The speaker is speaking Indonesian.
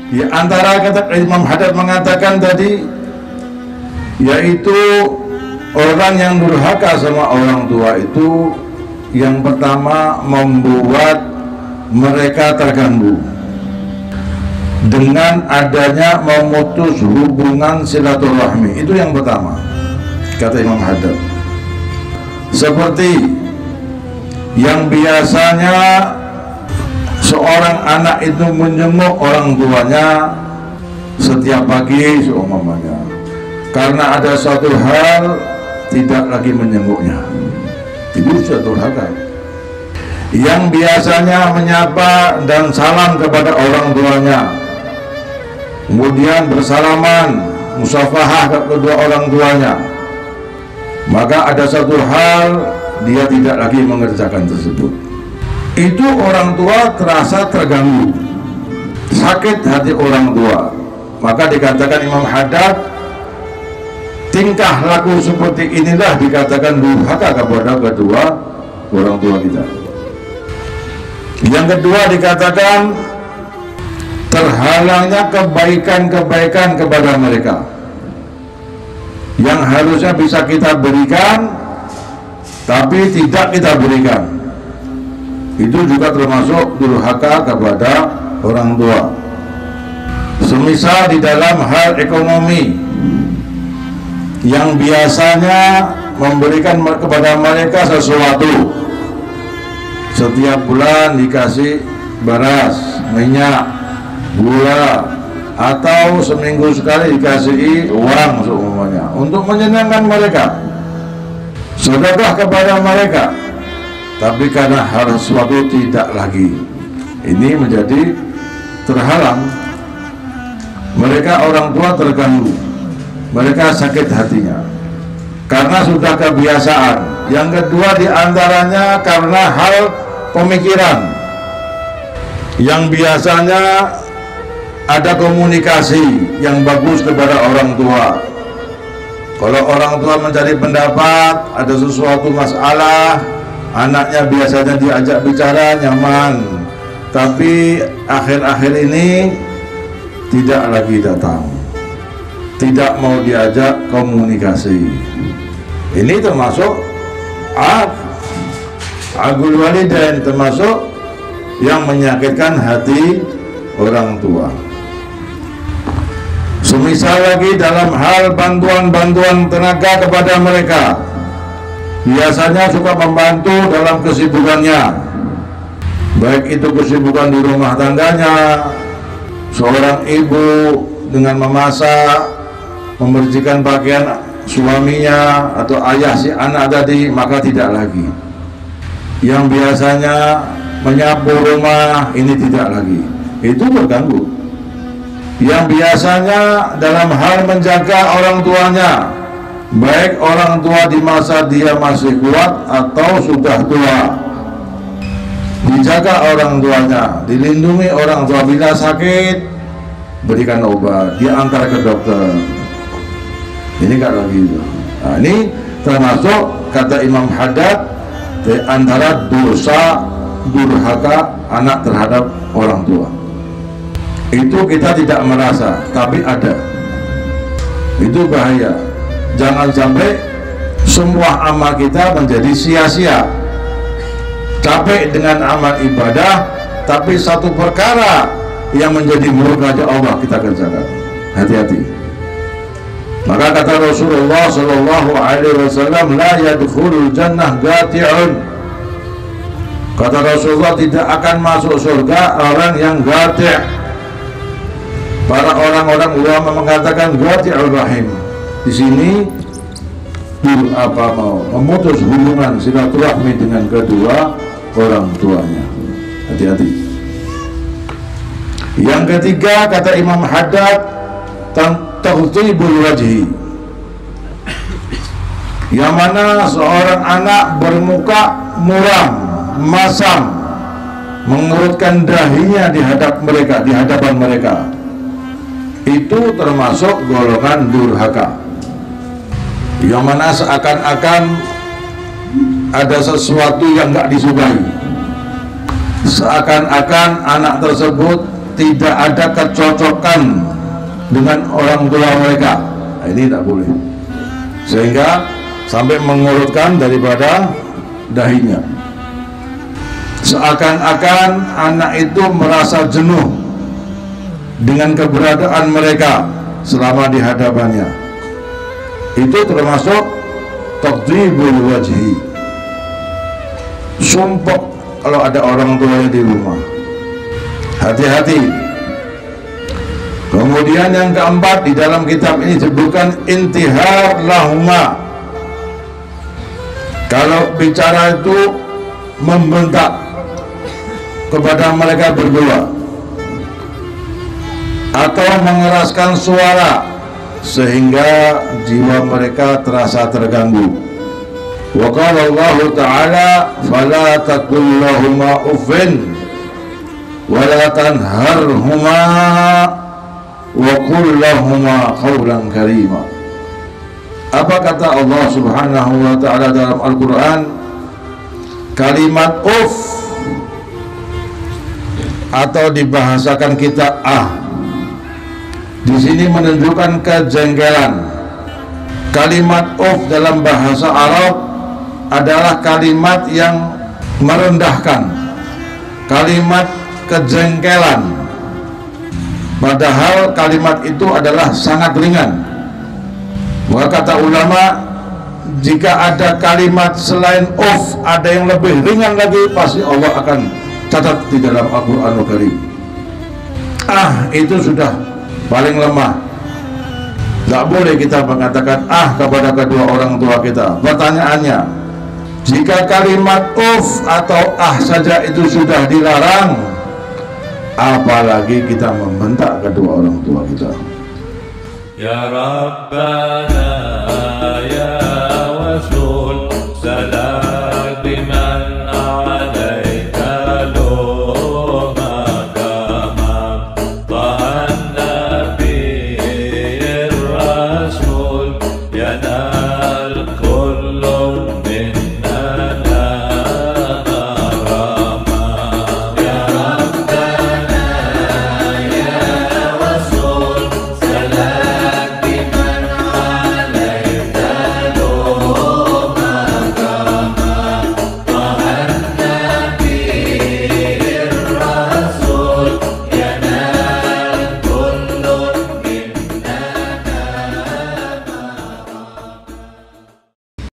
Di antara kata Imam Haddad mengatakan tadi, yaitu orang yang durhaka sama orang tua itu yang pertama membuat mereka terganggu dengan adanya memutus hubungan silaturahmi. Itu yang pertama, kata Imam Haddad. Seperti yang biasanya seorang anak itu menjenguk orang tuanya setiap pagi seumpamanya, karena ada suatu hal tidak lagi menjenguknya, itu sudah durhaka. Yang biasanya menyapa dan salam kepada orang tuanya, kemudian bersalaman, musafahah ke kedua orang tuanya, maka ada satu hal dia tidak lagi mengerjakan tersebut. Itu orang tua terasa terganggu, sakit hati orang tua. Maka dikatakan Imam Haddad, tingkah laku seperti inilah dikatakan durhaka kepada kedua orang tua kita. Yang kedua dikatakan terhalangnya kebaikan-kebaikan kepada mereka yang harusnya bisa kita berikan tapi tidak kita berikan. Itu juga termasuk durhaka kepada orang tua. Semisal di dalam hal ekonomi, yang biasanya memberikan kepada mereka sesuatu, setiap bulan dikasih beras, minyak, gula, atau seminggu sekali dikasih uang semuanya untuk menyenangkan mereka, sedekah kepada mereka. Tapi karena hal sesuatu tidak lagi, ini menjadi terhalang. Mereka orang tua terganggu, mereka sakit hatinya karena sudah kebiasaan. Yang kedua diantaranya karena hal pemikiran, yang biasanya ada komunikasi yang bagus kepada orang tua. Kalau orang tua mencari pendapat, ada sesuatu masalah, anaknya biasanya diajak bicara nyaman, tapi akhir-akhir ini tidak lagi datang, tidak mau diajak komunikasi. Ini termasuk agul walidain, termasuk yang menyakitkan hati orang tua. Semisal lagi dalam hal bantuan-bantuan tenaga kepada mereka, biasanya suka membantu dalam kesibukannya, baik itu kesibukan di rumah tangganya, seorang ibu dengan memasak, membersihkan pakaian suaminya atau ayah si anak tadi, maka tidak lagi. Yang biasanya menyapu rumah, ini tidak lagi, itu terganggu. Yang biasanya dalam hal menjaga orang tuanya, baik orang tua di masa dia masih kuat atau sudah tua, dijaga orang tuanya, dilindungi orang tua. Bila sakit, berikan obat, diantar ke dokter. Ini enggak lagi. Nah, ini termasuk kata Imam Haddad di antara dosa durhaka anak terhadap orang tua. Itu kita tidak merasa, tapi ada. Itu bahaya. Jangan sampai semua amal kita menjadi sia-sia. Capek dengan amal ibadah, tapi satu perkara yang menjadi murka Allah kita kerjakan. Hati-hati. Maka kata Rasulullah Shallallahu Alaihi Wasallam, la yadkhulul jannah gati'un. Kata Rasulullah, tidak akan masuk surga orang yang gati'. Para orang-orang ulama mengatakan gati'ur rahim. Di sini memutus hubungan silaturahmi dengan kedua orang tuanya. Hati-hati. Yang ketiga kata Imam Haddad, taghtibul wajhi, yang mana seorang anak bermuka muram, masam, mengerutkan dahinya di hadapan mereka. Itu termasuk golongan durhaka, yang mana seakan-akan ada sesuatu yang nggak disukai, seakan-akan anak tersebut tidak ada kecocokan dengan orang tua mereka. Nah, ini tak boleh, sehingga sampai mengurutkan daripada dahinya, seakan-akan anak itu merasa jenuh dengan keberadaan mereka selama di hadapannya. Itu termasuk taqdibul wajhi, sumpek kalau ada orang tuanya di rumah. Hati-hati. Kemudian yang keempat, di dalam kitab ini disebutkan intihar lahuma. Kalau bicara itu membentak kepada mereka berdua atau mengeraskan suara sehingga jiwa mereka terasa terganggu. Wa qala Allah Ta'ala fala taqul lahuma uffin wa la tanharhuma wa qul lahuma qawlan karima. Apa kata Allah Subhanahu wa Ta'ala dalam Al-Quran? Kalimat uff atau dibahasakan kita di sini menunjukkan kejengkelan. Kalimat uff dalam bahasa Arab adalah kalimat yang merendahkan, kalimat kejengkelan, padahal kalimat itu adalah sangat ringan. Maka kata ulama, jika ada kalimat selain uff, ada yang lebih ringan lagi, pasti Allah akan catat di dalam Al-Quranul Karim. Itu sudah paling lemah. Tidak boleh kita mengatakan kepada kedua orang tua kita. Pertanyaannya, jika kalimat uff atau saja itu sudah dilarang, apalagi kita membentak kedua orang tua kita. Ya Rabbana